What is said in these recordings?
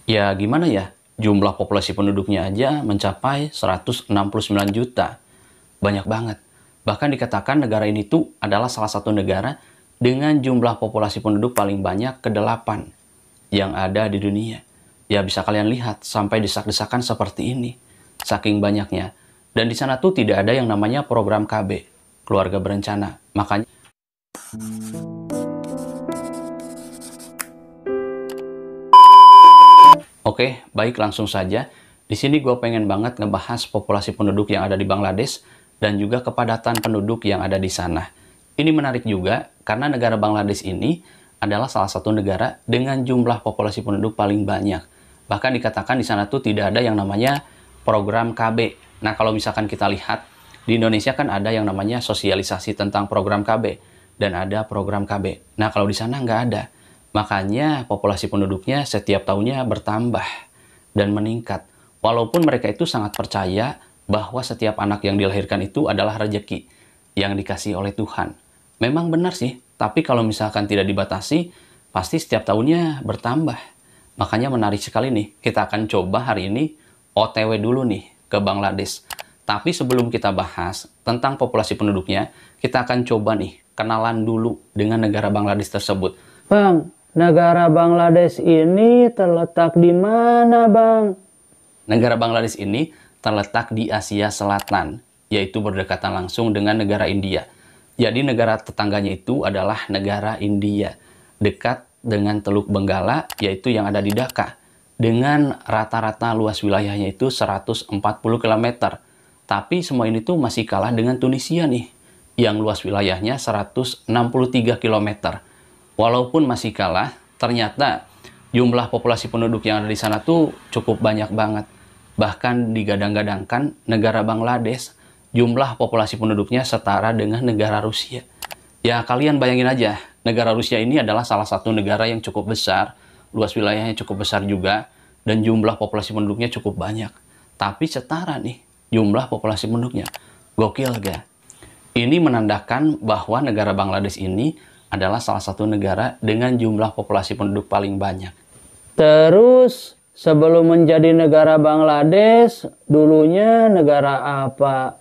Ya gimana ya, jumlah populasi penduduknya aja mencapai 169 juta. Banyak banget. Bahkan dikatakan negara ini tuh adalah salah satu negara dengan jumlah populasi penduduk paling banyak ke-8 yang ada di dunia. Ya bisa kalian lihat sampai desak-desakan seperti ini. Saking banyaknya. Dan di sana tuh tidak ada yang namanya program KB, keluarga berencana. Makanya Oke, baik langsung saja. Di sini gue pengen banget ngebahas populasi penduduk yang ada di Bangladesh dan juga kepadatan penduduk yang ada di sana. Ini menarik juga karena negara Bangladesh ini adalah salah satu negara dengan jumlah populasi penduduk paling banyak. Bahkan dikatakan di sana tuh tidak ada yang namanya program KB. Nah, kalau misalkan kita lihat, di Indonesia kan ada yang namanya sosialisasi tentang program KB dan ada program KB. Nah, kalau di sana nggak ada. Makanya populasi penduduknya setiap tahunnya bertambah dan meningkat. Walaupun mereka itu sangat percaya bahwa setiap anak yang dilahirkan itu adalah rezeki yang dikasih oleh Tuhan. Memang benar sih, tapi kalau misalkan tidak dibatasi, pasti setiap tahunnya bertambah. Makanya menarik sekali nih, kita akan coba hari ini OTW dulu nih ke Bangladesh. Tapi sebelum kita bahas tentang populasi penduduknya, kita akan coba nih kenalan dulu dengan negara Bangladesh tersebut. Bang, negara Bangladesh ini terletak di mana, Bang? Negara Bangladesh ini terletak di Asia Selatan, yaitu berdekatan langsung dengan negara India. Jadi negara tetangganya itu adalah negara India, dekat dengan Teluk Benggala, yaitu yang ada di Dhaka, dengan rata-rata luas wilayahnya itu 140 km. Tapi semua ini tuh masih kalah dengan Tunisia nih, yang luas wilayahnya 163 km. Walaupun masih kalah, ternyata jumlah populasi penduduk yang ada di sana tuh cukup banyak banget. Bahkan digadang-gadangkan negara Bangladesh, jumlah populasi penduduknya setara dengan negara Rusia. Ya kalian bayangin aja, negara Rusia ini adalah salah satu negara yang cukup besar, luas wilayahnya cukup besar juga, dan jumlah populasi penduduknya cukup banyak. Tapi setara nih, jumlah populasi penduduknya. Gokil gak? Ini menandakan bahwa negara Bangladesh ini adalah salah satu negara dengan jumlah populasi penduduk paling banyak. Terus, sebelum menjadi negara Bangladesh, dulunya negara apa?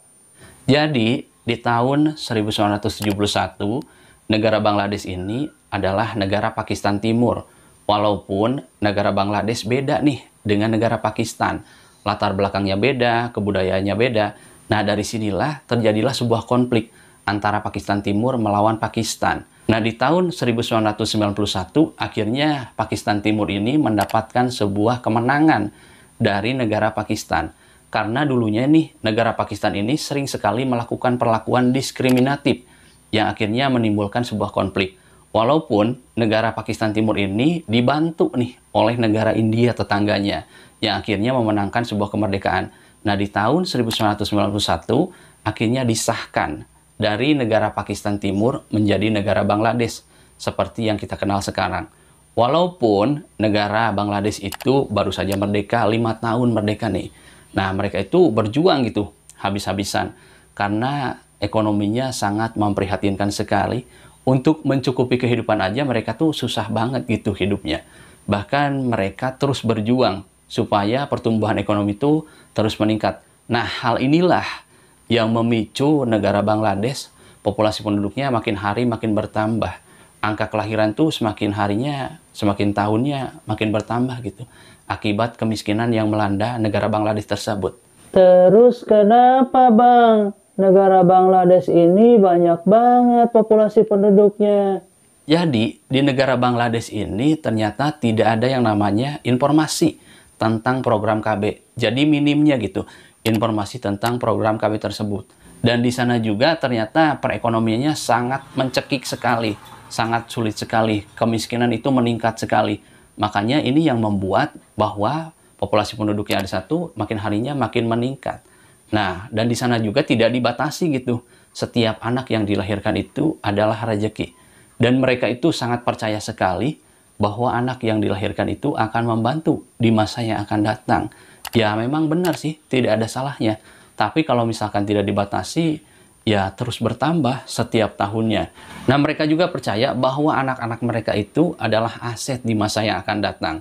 Jadi, di tahun 1971, negara Bangladesh ini adalah negara Pakistan Timur. Walaupun negara Bangladesh beda nih dengan negara Pakistan. Latar belakangnya beda, kebudayaannya beda. Nah, dari sinilah terjadilah sebuah konflik antara Pakistan Timur melawan Pakistan. Nah, di tahun 1991, akhirnya Pakistan Timur ini mendapatkan sebuah kemenangan dari negara Pakistan. Karena dulunya nih, negara Pakistan ini sering sekali melakukan perlakuan diskriminatif yang akhirnya menimbulkan sebuah konflik. Walaupun negara Pakistan Timur ini dibantu nih oleh negara India tetangganya yang akhirnya memenangkan sebuah kemerdekaan. Nah, di tahun 1991, akhirnya disahkan dari negara Pakistan Timur menjadi negara Bangladesh, seperti yang kita kenal sekarang. Walaupun negara Bangladesh itu baru saja merdeka, 5 tahun merdeka nih. Nah, mereka itu berjuang gitu, habis-habisan. Karena ekonominya sangat memprihatinkan sekali. Untuk mencukupi kehidupan aja mereka tuh susah banget gitu hidupnya. Bahkan mereka terus berjuang supaya pertumbuhan ekonomi itu terus meningkat. Nah, hal inilah yang memicu negara Bangladesh populasi penduduknya makin hari makin bertambah. Angka kelahiran tuh semakin harinya, semakin tahunnya makin bertambah gitu. Akibat kemiskinan yang melanda negara Bangladesh tersebut. Terus kenapa, Bang? Negara Bangladesh ini banyak banget populasi penduduknya. Jadi, di negara Bangladesh ini ternyata tidak ada yang namanya informasi tentang program KB. Jadi minimnya gitu informasi tentang program KB tersebut. Dan di sana juga ternyata perekonomiannya sangat mencekik sekali, sangat sulit sekali. Kemiskinan itu meningkat sekali. Makanya ini yang membuat bahwa populasi penduduk yang ada satu makin harinya makin meningkat. Nah, dan di sana juga tidak dibatasi gitu. Setiap anak yang dilahirkan itu adalah rezeki. Dan mereka itu sangat percaya sekali bahwa anak yang dilahirkan itu akan membantu di masa yang akan datang. Ya memang benar sih, tidak ada salahnya. Tapi kalau misalkan tidak dibatasi, ya terus bertambah setiap tahunnya. Nah, mereka juga percaya bahwa anak-anak mereka itu adalah aset di masa yang akan datang.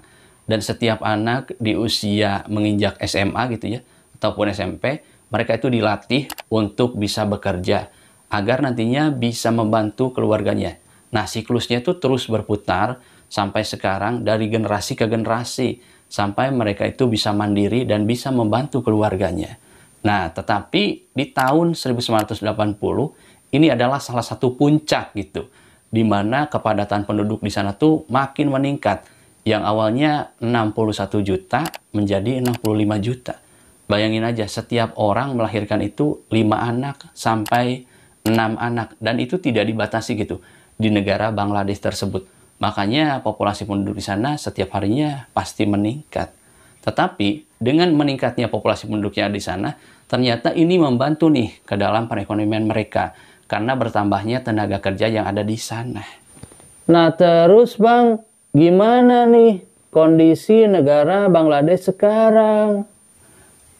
dan setiap anak di usia menginjak SMA gitu ya, ataupun SMP, mereka itu dilatih untuk bisa bekerja, agar nantinya bisa membantu keluarganya. Nah, siklusnya itu terus berputar sampai sekarang dari generasi ke generasi, sampai mereka itu bisa mandiri dan bisa membantu keluarganya. Nah, tetapi di tahun 1980, ini adalah salah satu puncak gitu, di mana kepadatan penduduk di sana tuh makin meningkat, yang awalnya 61 juta menjadi 65 juta. Bayangin aja, setiap orang melahirkan itu 5 anak sampai 6 anak, dan itu tidak dibatasi gitu di negara Bangladesh tersebut. Makanya populasi penduduk di sana setiap harinya pasti meningkat. Tetapi dengan meningkatnya populasi penduduknya di sana, ternyata ini membantu nih ke dalam perekonomian mereka karena bertambahnya tenaga kerja yang ada di sana. Nah terus Bang, gimana nih kondisi negara Bangladesh sekarang?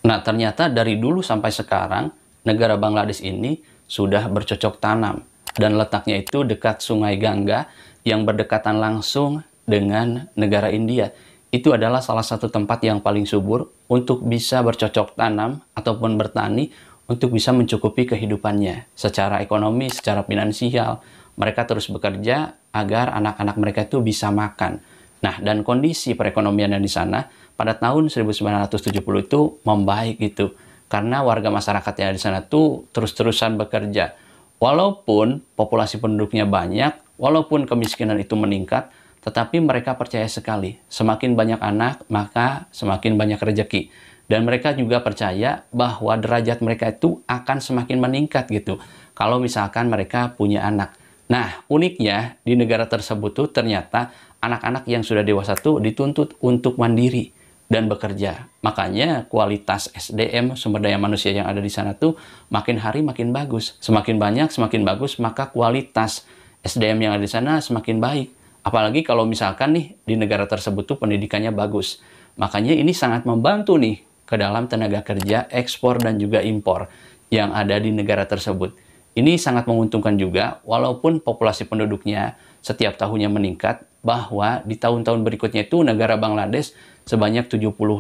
Nah, ternyata dari dulu sampai sekarang, negara Bangladesh ini sudah bercocok tanam dan letaknya itu dekat Sungai Gangga yang berdekatan langsung dengan negara India. Itu adalah salah satu tempat yang paling subur untuk bisa bercocok tanam ataupun bertani untuk bisa mencukupi kehidupannya secara ekonomi, secara finansial. Mereka terus bekerja agar anak-anak mereka itu bisa makan. Nah, dan kondisi perekonomian yang di sana pada tahun 1970 itu membaik gitu. Karena warga masyarakat yang di sana tuh terus-terusan bekerja. Walaupun populasi penduduknya banyak, walaupun kemiskinan itu meningkat, tetapi mereka percaya sekali, semakin banyak anak, maka semakin banyak rezeki. Dan mereka juga percaya bahwa derajat mereka itu akan semakin meningkat gitu, kalau misalkan mereka punya anak. Nah, uniknya di negara tersebut tuh ternyata anak-anak yang sudah dewasa tuh dituntut untuk mandiri dan bekerja. Makanya kualitas SDM, sumber daya manusia yang ada di sana tuh makin hari makin bagus. Semakin banyak, semakin bagus, maka kualitas SDM yang ada di sana semakin baik. Apalagi kalau misalkan nih di negara tersebut tuh pendidikannya bagus. Makanya ini sangat membantu nih ke dalam tenaga kerja ekspor dan juga impor yang ada di negara tersebut. Ini sangat menguntungkan juga walaupun populasi penduduknya setiap tahunnya meningkat, bahwa di tahun-tahun berikutnya itu negara Bangladesh sebanyak 75%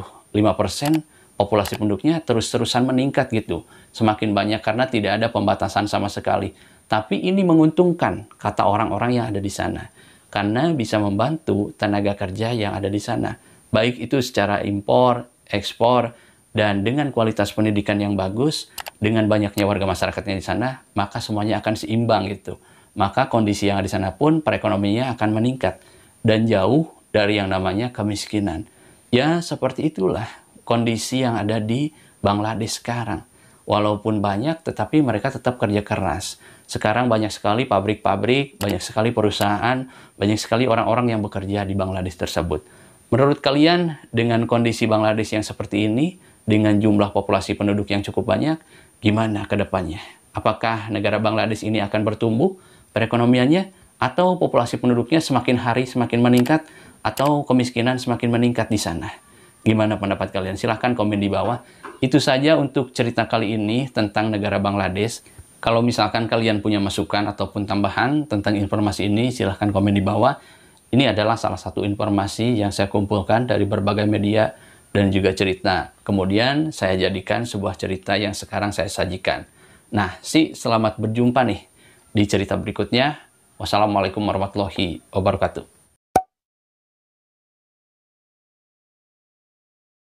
populasi penduduknya terus-terusan meningkat gitu. Semakin banyak karena tidak ada pembatasan sama sekali. Tapi ini menguntungkan kata orang-orang yang ada di sana. Karena bisa membantu tenaga kerja yang ada di sana. Baik itu secara impor, ekspor, dan dengan kualitas pendidikan yang bagus, dengan banyaknya warga masyarakatnya di sana, maka semuanya akan seimbang gitu. Maka kondisi yang ada di sana pun perekonomiannya akan meningkat. Dan jauh dari yang namanya kemiskinan. Ya seperti itulah kondisi yang ada di Bangladesh sekarang. Walaupun banyak, tetapi mereka tetap kerja keras. Sekarang banyak sekali pabrik-pabrik, banyak sekali perusahaan, banyak sekali orang-orang yang bekerja di Bangladesh tersebut. Menurut kalian, dengan kondisi Bangladesh yang seperti ini, dengan jumlah populasi penduduk yang cukup banyak, gimana ke depannya? Apakah negara Bangladesh ini akan bertumbuh perekonomiannya, atau populasi penduduknya semakin hari semakin meningkat, atau kemiskinan semakin meningkat di sana? Gimana pendapat kalian? Silahkan komen di bawah. Itu saja untuk cerita kali ini tentang negara Bangladesh. Kalau misalkan kalian punya masukan ataupun tambahan tentang informasi ini, silahkan komen di bawah. Ini adalah salah satu informasi yang saya kumpulkan dari berbagai media dan juga cerita. Kemudian saya jadikan sebuah cerita yang sekarang saya sajikan. Nah, selamat berjumpa nih di cerita berikutnya. Wassalamualaikum warahmatullahi wabarakatuh.